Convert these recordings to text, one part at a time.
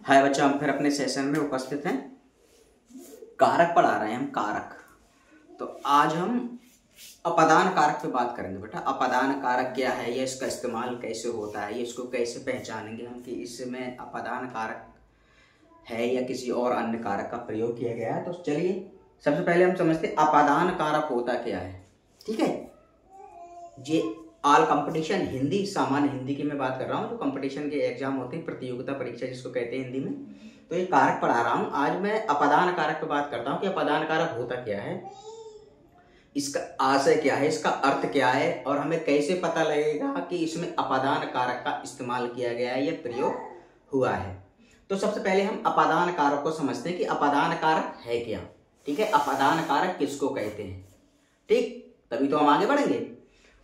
हाय बच्चा, हम फिर अपने सेशन में उपस्थित हैं। कारक पढ़ा रहे हैं हम, कारक। तो आज हम अपादान कारक पे बात करेंगे बेटा। अपादान कारक क्या है, ये इसका इस्तेमाल कैसे होता है, ये इसको कैसे पहचानेंगे हम कि इसमें अपादान कारक है या किसी और अन्य कारक का प्रयोग किया गया है। तो चलिए सबसे पहले हम समझते हैं अपादान कारक होता क्या है। ठीक है, ये ऑल कंपटीशन हिंदी, सामान्य हिंदी की मैं बात कर रहा हूँ, जो कंपटीशन के एग्जाम होते हैं, प्रतियोगिता परीक्षा जिसको कहते हैं हिंदी में। तो ये कारक पढ़ा रहा हूँ। आज मैं अपादान कारक पे बात करता हूँ कि अपादान कारक होता क्या है, इसका आशय क्या है, इसका अर्थ क्या है, और हमें कैसे पता लगेगा कि इसमें अपादान कारक का इस्तेमाल किया गया है या प्रयोग हुआ है। तो सबसे पहले हम अपादान कारक को समझते हैं कि अपादान कारक है क्या। ठीक है, अपादान कारक किसको कहते हैं, ठीक, तभी तो हम आगे बढ़ेंगे।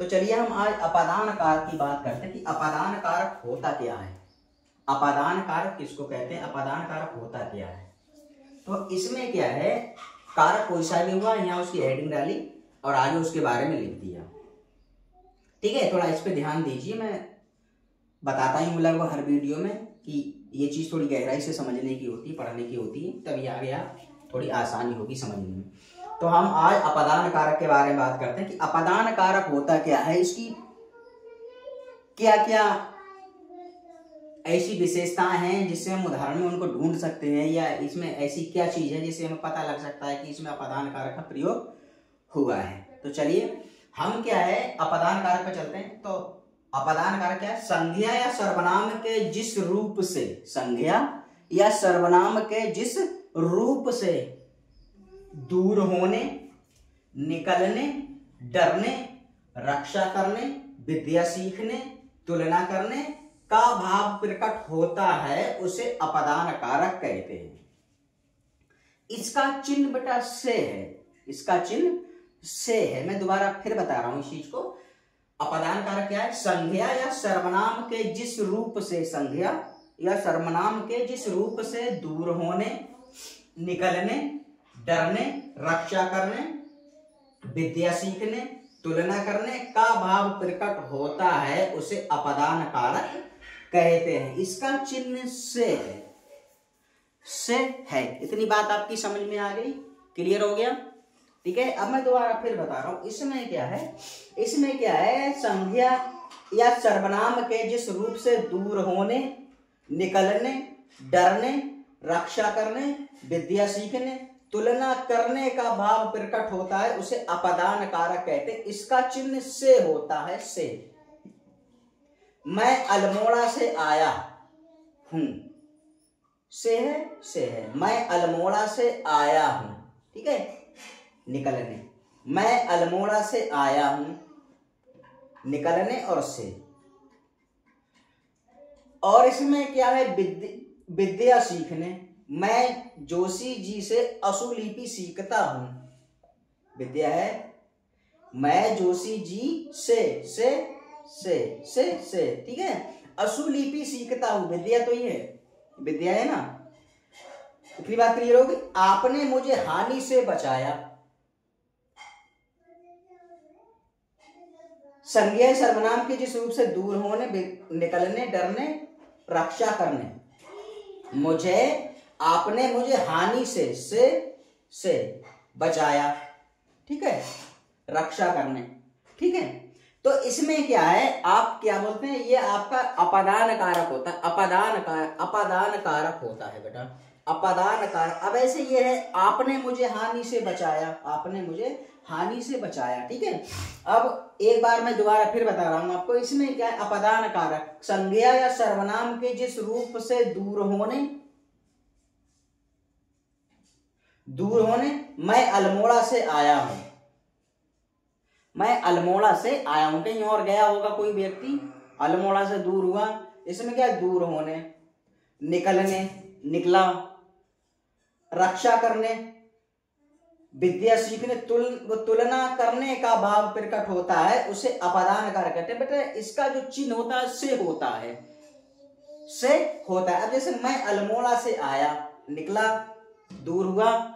तो चलिए हम आज अपादान कारक की बात करते हैं कि अपादान कारक होता क्या है, अपादान कारक किसको कहते हैं, अपादान कारक होता क्या है। तो इसमें क्या है, कारक कोई सा भी हुआ, यहाँ उसकी हेडिंग डाली और आगे उसके बारे में लिख दिया। ठीक है, थोड़ा इस पे ध्यान दीजिए, मैं बताता ही हूँ लगभग हर वीडियो में कि ये चीज थोड़ी गहराई से समझने की होती है, पढ़ने की होती है, तभी आगे आप थोड़ी आसानी होगी समझने में। तो हम आज अपादान कारक के बारे में बात करते हैं कि अपादान कारक होता क्या है, इसकी क्या क्या ऐसी विशेषताएं हैं जिससे हम उदाहरण में उनको ढूंढ सकते हैं, या इसमें ऐसी क्या चीज है जिससे हमें पता लग सकता है कि इसमें अपादान कारक का प्रयोग हुआ है। तो चलिए हम क्या है अपादान कारक पे चलते हैं। तो अपादान कारक क्या है, संज्ञा या सर्वनाम के जिस रूप से, संज्ञा या सर्वनाम के जिस रूप से दूर होने, निकलने, डरने, रक्षा करने, विद्या सीखने, तुलना करने का भाव प्रकट होता है, उसे अपादान कारक कहते हैं। इसका चिन्ह बेटा से है, इसका चिन्ह से है। मैं दोबारा फिर बता रहा हूं इस चीज को। अपादान कारक क्या है, संज्ञा या सर्वनाम के जिस रूप से, संज्ञा या सर्वनाम के जिस रूप से दूर होने, निकलने, डरने, रक्षा करने, विद्या सीखने, तुलना करने का भाव प्रकट होता है, उसे अपादान कारक कहते हैं। इसका चिन्ह से है। इतनी बात आपकी समझ में आ गई, क्लियर हो गया। ठीक है, अब मैं दोबारा फिर बता रहा हूं इसमें क्या है, इसमें क्या है, संज्ञा या सर्वनाम के जिस रूप से दूर होने, निकलने, डरने, रक्षा करने, विद्या सीखने, तुलना करने का भाव प्रकट होता है, उसे अपादान कारक कहते हैं। इसका चिन्ह से होता है, से। मैं अल्मोड़ा से आया हूं, से है, मैं अल्मोड़ा से आया हूं। ठीक है, निकलने, मैं अल्मोड़ा से आया हूं, निकलने और से। और इसमें क्या है, विद्या सीखने, मैं जोशी जी से अशुलिपि सीखता हूं। विद्या है, मैं जोशी जी से। ठीक है, अशुलिपि सीखता हूं, विद्या तो ये है, विद्या है ना। इतनी बात क्लियर होगी। आपने मुझे हानि से बचाया, संज्ञा सर्वनाम के जिस रूप से दूर होने, निकलने, डरने, रक्षा करने, मुझे, आपने मुझे हानि से बचाया। ठीक है, रक्षा करने। ठीक है, तो इसमें क्या है, आप क्या बोलते हैं, ये आपका अपादान कारक होता है। अपादान कारक होता है बेटा, अपादान कारक। अब ऐसे ये है, आपने मुझे हानि से बचाया, आपने मुझे हानि से बचाया। ठीक है, अब एक बार मैं दोबारा फिर बता रहा हूं आपको, इसमें क्या है, अपादान कारक संज्ञा या सर्वनाम के जिस रूप से दूर होने, मैं अल्मोड़ा से आया हूं, मैं अल्मोड़ा से आया हूं। कहीं और गया होगा कोई व्यक्ति, अल्मोड़ा से दूर हुआ, इसमें क्या है, दूर होने, निकलने, निकला, रक्षा करने, विद्या सीखने, तुलना करने का भाव प्रकट होता है, उसे अपादान कारक कहते हैं। बेटा इसका जो चिन्ह होता है, से होता है, से होता है। अब जैसे मैं अल्मोड़ा से आया, निकला, दूर हुआ,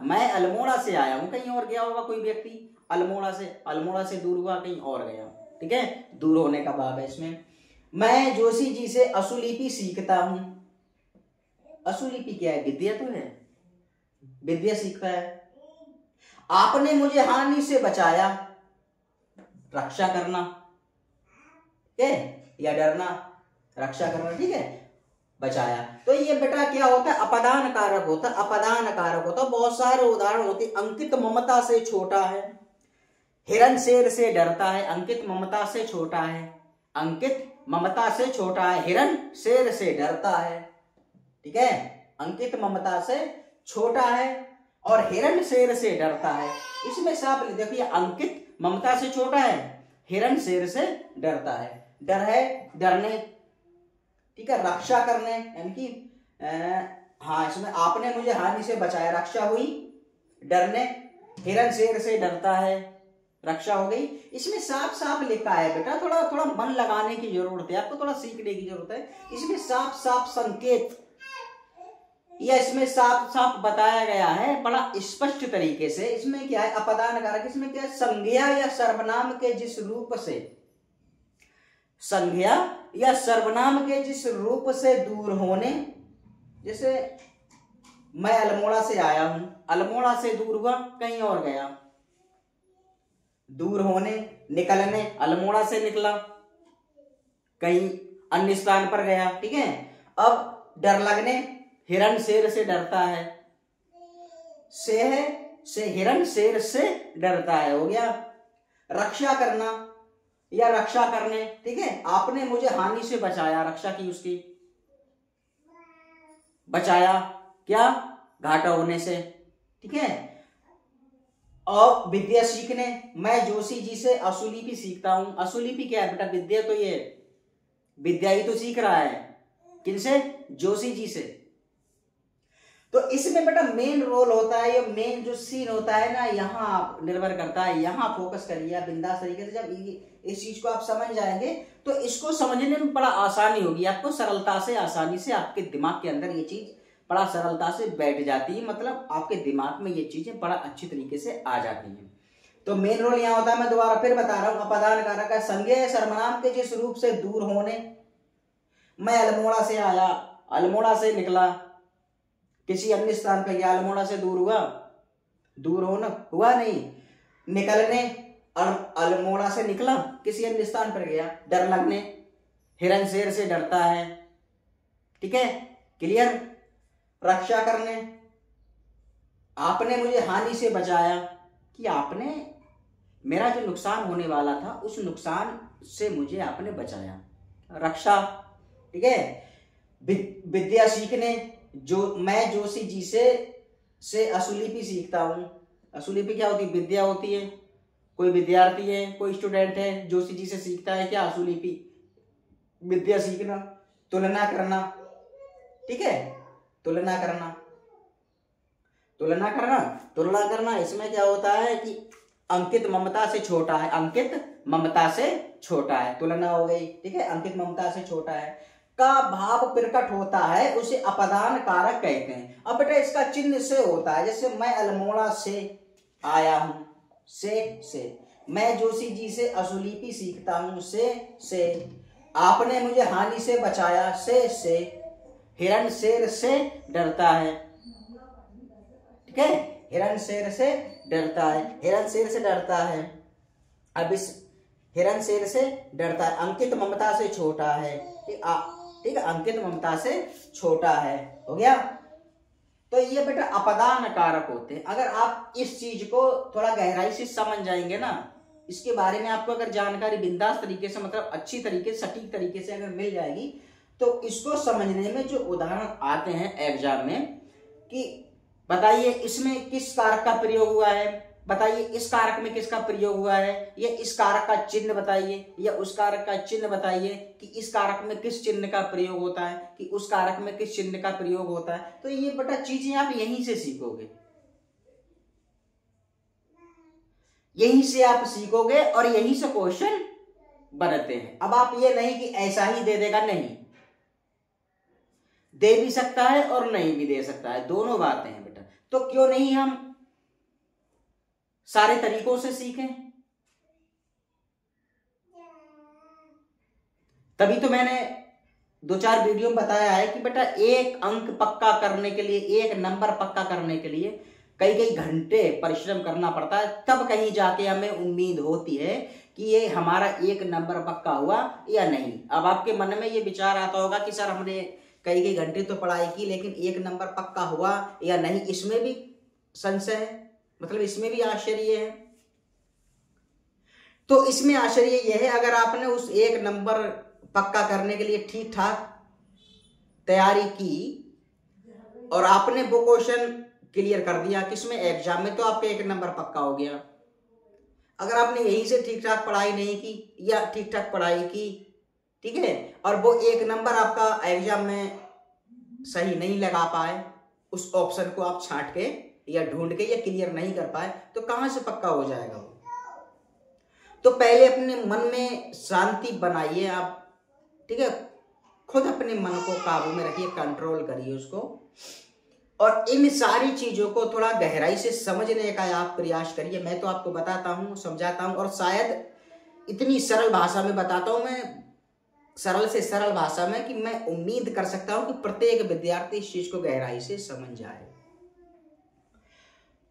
मैं अल्मोड़ा से आया हूं, कहीं और गया होगा कोई व्यक्ति, अल्मोड़ा से दूर हुआ, कहीं और गया। ठीक है, दूर होने का भाव है इसमें। मैं जोशी जी से अशुलिपि सीखता हूं, असुलिपि क्या है? विद्या तो है, विद्या सीखता है। आपने मुझे हानि से बचाया, रक्षा करना, ठीक है, या डरना, रक्षा करना, ठीक है, बचाया। तो ये बेटा क्या होता है? अपदान कारक होता है, अपदान कारक होता है। बहुत सारे उदाहरण होते। अंकित ममता से छोटा है, हिरण शेर से डरता है। अंकित ममता से छोटा है, अंकित ममता से छोटा है, हिरण शेर से डरता है, ठीक है, अंकित ममता से छोटा है और हिरण शेर से डरता है। इसमें साफ देखिए, अंकित ममता से छोटा है, हिरण शेर से डरता है। डर है डरने, ठीक है, रक्षा करने, यानी कि हाँ, इसमें आपने मुझे हानि से बचाया, रक्षा हुई, डरने, हिरण शेर से डरता है, रक्षा हो गई। इसमें साफ साफ लिखा है बेटा, थोड़ा थोड़ा मन लगाने की जरूरत है, आपको थोड़ा सीखने की जरूरत है। इसमें साफ साफ संकेत या इसमें साफ साफ बताया गया है बड़ा स्पष्ट तरीके से। इसमें क्या है? अपदान कारक, इसमें क्या है? संज्ञा या सर्वनाम के जिस रूप से, संज्ञा या सर्वनाम के जिस रूप से दूर होने, जैसे मैं अल्मोड़ा से आया हूं, अल्मोड़ा से दूर हुआ, कहीं और गया, दूर होने, निकलने, अल्मोड़ा से निकला, कहीं अन्य स्थान पर गया, ठीक है। अब डर लगने, हिरण शेर से डरता है, से है से, हिरण शेर से डरता है, हो गया। रक्षा करना या रक्षा करने, ठीक है, आपने मुझे हानि से बचाया, रक्षा की उसकी, बचाया क्या? घाटा होने से, ठीक है। और विद्या सीखने, मैं जोशी जी से असुलिपि सीखता हूं। असुलिपि क्या है बेटा? विद्या, तो ये विद्या ही तो सीख रहा है, किनसे? जोशी जी से। तो इसमें बेटा मेन रोल होता है, ये मेन जो सीन होता है ना, यहाँ निर्भर करता है, यहाँ फोकस करिए आप बिंदास तरीके से। जब इस चीज को आप समझ जाएंगे तो इसको समझने में बड़ा आसानी होगी आपको, सरलता से, आसानी से आपके दिमाग के अंदर ये चीज बड़ा सरलता से बैठ जाती है, मतलब आपके दिमाग में ये चीजें बड़ा अच्छी तरीके से आ जाती हैं। तो मेन रोल यहाँ होता है, मैं दोबारा फिर बता रहा हूँ, अपदान कारक है, संज्ञा सर्वनाम के जिस रूप से दूर होने, मैं अल्मोड़ा से आया, अल्मोड़ा से निकला, किसी अन्य स्थान पर गया, अल्मोड़ा से दूर हुआ, दूर होना हुआ नहीं, निकलने, अल्मोड़ा से निकला, किसी अन्य स्थान पर गया, डर लगने, हिरण शेर से डरता है, ठीक है, क्लियर। रक्षा करने, आपने मुझे हानि से बचाया, कि आपने मेरा जो नुकसान होने वाला था उस नुकसान से मुझे आपने बचाया, रक्षा, ठीक है। विद्या सीखने, जो मैं जोशी जी से असुलिपि सीखता हूं। असुलिपि क्या होती है? विद्या होती है, कोई विद्यार्थी है, कोई स्टूडेंट है, जोशी जी से सीखता है क्या? असुलिपि, विद्या सीखना। तुलना करना, ठीक है, तुलना करना, तुलना करना, तुलना करना, इसमें क्या होता है कि अंकित ममता से छोटा है, अंकित ममता से छोटा है, तुलना हो गई, ठीक है, अंकित ममता से छोटा है का भाव प्रकट होता है, उसे अपदान कारक कहते हैं। अब बेटा इसका चिन्ह से होता है, जैसे मैं अल्मोड़ा से आया हूं, से, मैं जोशी जी से असुलिपि सीखता हूं, से, आपने मुझे हानि से बचाया, से, हिरण शेर से डरता है, ठीक है, हिरण शेर से डरता है, हिरण शेर से डरता है। अब इस हिरण शेर से डरता है, अंकित ममता से छोटा है, ठीक है, अंकित ममता से छोटा है, हो गया। तो ये बेटा अपदान कारक होते हैं। अगर आप इस चीज को थोड़ा गहराई से समझ जाएंगे ना, इसके बारे में आपको अगर जानकारी बिंदास तरीके से, मतलब अच्छी तरीके से, सटीक तरीके से अगर मिल जाएगी, तो इसको समझने में जो उदाहरण आते हैं एग्जाम में, कि बताइए इसमें किस कारक का प्रयोग हुआ है, बताइए इस कारक में किसका प्रयोग हुआ है, या इस कारक का चिन्ह बताइए, या उस कारक का चिन्ह बताइए, कि इस कारक में किस चिन्ह का प्रयोग होता है, कि उस कारक में किस चिन्ह का प्रयोग होता है। तो ये बेटा चीजें आप यहीं से सीखोगे, यहीं से आप सीखोगे और यहीं से क्वेश्चन बनते हैं। अब आप ये नहीं कि ऐसा ही दे देगा, नहीं, दे भी सकता है और नहीं भी दे सकता है, दोनों बातें हैं बेटा। तो क्यों नहीं हम सारे तरीकों से सीखें? तभी तो मैंने दो चार वीडियो में बताया है कि बेटा एक अंक पक्का करने के लिए, एक नंबर पक्का करने के लिए कई कई घंटे परिश्रम करना पड़ता है, तब कहीं जाके हमें उम्मीद होती है कि ये हमारा एक नंबर पक्का हुआ या नहीं। अब आपके मन में ये विचार आता होगा कि सर हमने कई कई घंटे तो पढ़ाई की लेकिन एक नंबर पक्का हुआ या नहीं, इसमें भी संशय है, मतलब इसमें भी आश्चर्य है। तो इसमें आश्चर्य यह है, अगर आपने उस एक नंबर पक्का करने के लिए ठीक ठाक तैयारी की और आपने वो क्वेश्चन क्लियर कर दिया किसमें, एग्जाम में, तो आपका एक नंबर पक्का हो गया। अगर आपने यहीं से ठीक ठाक पढ़ाई नहीं की या ठीक ठाक पढ़ाई की, ठीक है, और वो एक नंबर आपका एग्जाम में सही नहीं लगा पाए, उस ऑप्शन को आप छांट के या ढूंढ के या क्लियर नहीं कर पाए, तो कहां से पक्का हो जाएगा वो। तो पहले अपने मन में शांति बनाइए आप, ठीक है, खुद अपने मन को काबू में रखिए, कंट्रोल करिए उसको, और इन सारी चीजों को थोड़ा गहराई से समझने का आप प्रयास करिए। मैं तो आपको बताता हूँ, समझाता हूँ, और शायद इतनी सरल भाषा में बताता हूँ मैं, सरल से सरल भाषा में, कि मैं उम्मीद कर सकता हूँ कि प्रत्येक विद्यार्थी इस चीज को गहराई से समझ जाए।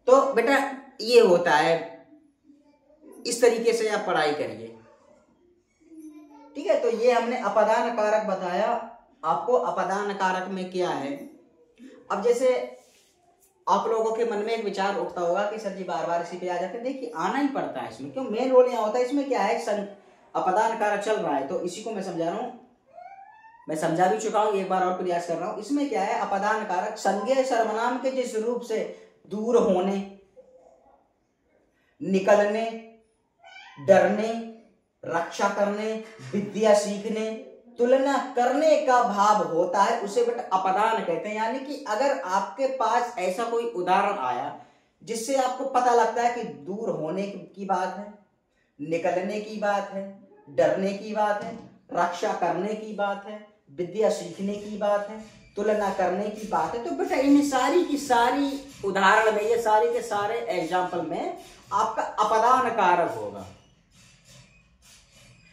तो बेटा ये होता है, इस तरीके से आप पढ़ाई करिए, ठीक है। तो ये हमने अपदान कारक बताया आपको। अपदान कारक में क्या है, अब जैसे आप लोगों के मन में एक विचार उठता होगा कि सर जी बार बार इसी पे आ जाते हैं। देखिए आना ही पड़ता है इसमें, क्यों, मेन रोल यहाँ होता है। इसमें क्या है, अपदान कारक चल रहा है, तो इसी को मैं समझा रहा हूँ, मैं समझा भी चुका हूँ, एक बार और प्रयास कर रहा हूँ। इसमें क्या है, अपदान कारक संज्ञेय सर्वनाम के जिस रूप से दूर होने, निकलने, डरने, रक्षा करने, विद्या सीखने, तुलना करने का भाव होता है, उसे बेटा अपदान कहते हैं। यानी कि अगर आपके पास ऐसा कोई उदाहरण आया जिससे आपको पता लगता है कि दूर होने की बात है, निकलने की बात है, डरने की बात है, रक्षा करने की बात है, विद्या सीखने की बात है, तुलना करने की बात है, तो बेटा इन सारी की सारी उदाहरण में, ये सारे के सारे एग्जाम्पल में आपका अपदान कारक होगा।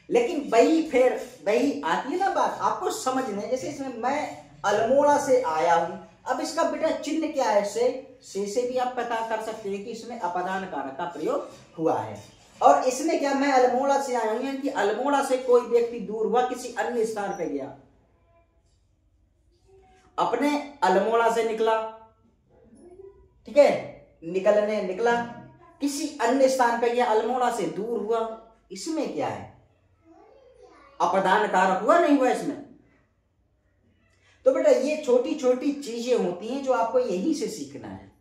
लेकिन वही आती है ना बात आपको समझने, जैसे इसमें मैं अल्मोड़ा से आया हूं, अब इसका बेटा चिन्ह क्या है, से भी आप पता कर सकते हैं कि इसमें अपदान कारक का प्रयोग हुआ है। और इसमें क्या, मैं अल्मोड़ा से आया हूं कि अल्मोड़ा से कोई व्यक्ति दूर हुआ, किसी अन्य स्थान पे गया, अपने अल्मोड़ा से निकला, ठीक है, निकलने निकला, किसी अन्य स्थान पे गया, अल्मोड़ा से दूर हुआ, इसमें क्या है, अपदान कारक हुआ नहीं हुआ इसमें। तो बेटा ये छोटी छोटी चीजें होती हैं जो आपको यहीं से सीखना है,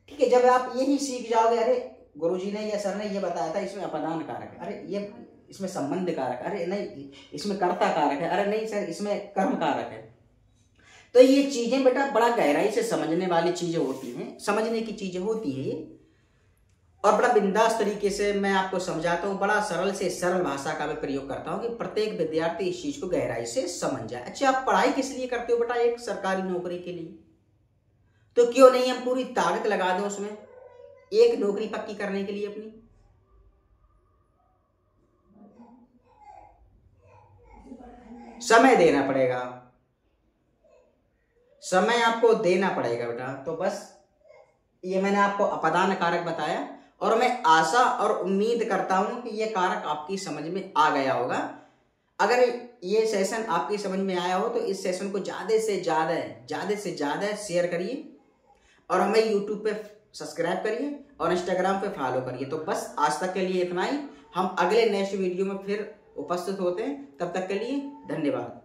ठीक है। जब आप यही सीख जाओगे, अरे गुरुजी ने या सर ने ये बताया था इसमें अपदान कारक है, अरे ये इसमें संबंध कारक, अरे नहीं इसमें कर्ता कारक है, अरे नहीं सर इसमें कर्म कारक है, तो ये चीजें बेटा बड़ा गहराई से समझने वाली चीजें होती हैं, समझने की चीजें होती है ये, और बड़ा बिंदास तरीके से मैं आपको समझाता हूँ, बड़ा सरल से सरल भाषा का मैं प्रयोग करता हूँ कि प्रत्येक विद्यार्थी इस चीज को गहराई से समझ जाए। अच्छा आप पढ़ाई किस लिए करते हो बेटा, एक सरकारी नौकरी के लिए, तो क्यों नहीं हम पूरी ताकत लगा दें उसमें, एक नौकरी पक्की करने के लिए अपनी। समय देना पड़ेगा, समय आपको देना पड़ेगा बेटा। तो बस ये मैंने आपको अपदान कारक बताया, और मैं आशा और उम्मीद करता हूं कि ये कारक आपकी समझ में आ गया होगा। अगर ये सेशन आपकी समझ में आया हो तो इस सेशन को ज्यादा से ज्यादा शेयर करिए, और हमें यूट्यूब पे सब्सक्राइब करिए और इंस्टाग्राम पे फॉलो करिए। तो बस आज तक के लिए इतना ही, हम अगले नेक्स्ट वीडियो में फिर उपस्थित होते हैं, तब तक के लिए धन्यवाद।